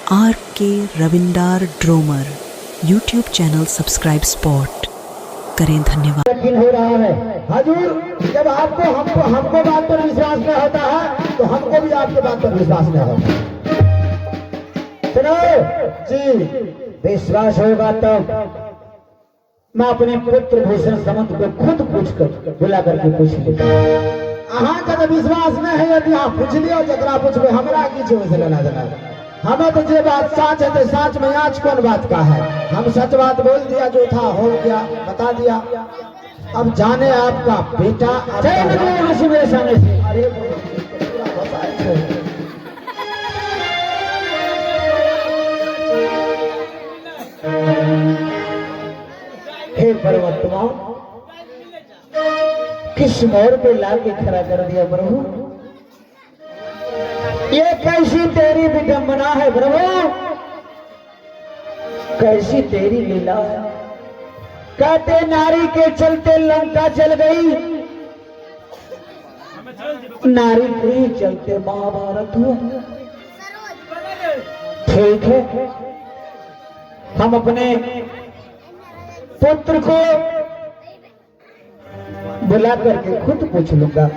RK Ravindar drummer YouTube channel subscribe स्पॉट करें। धन्यवाद। यकीन हो रहा है हजूर, जब आपको हमको बात पर विश्वास नहीं होता है तो हमको भी आपके बात पर विश्वास नहीं होता। सुनो जी, विश्वास होगा तब मैं अपने पुत्र भूषण समंत को खुद पूछकर बुला करके पूछ लेता। अहाँ का तो विश्वास नहीं है, यदि आप पूछ लियो जरा पूछबे हमरा की छे से लेना देना। हमें तो जे बात सच है तो सच में आज कौन बात का है, हम सच बात बोल दिया, जो था हो गया, बता दिया। अब जाने आपका बेटा मेरे सामने से अरे हे परमात्मा, किस मोड़ पे लाके खड़ा कर दिया प्रभु। ये कैसी तेरी विडंबना है प्रभु, कैसी तेरी लीला है। कहते नारी के चलते लंका चल गई, नारी के चलते महाभारत हुआ। ठीक है, हम अपने पुत्र को बुला करके खुद पूछ लूंगा।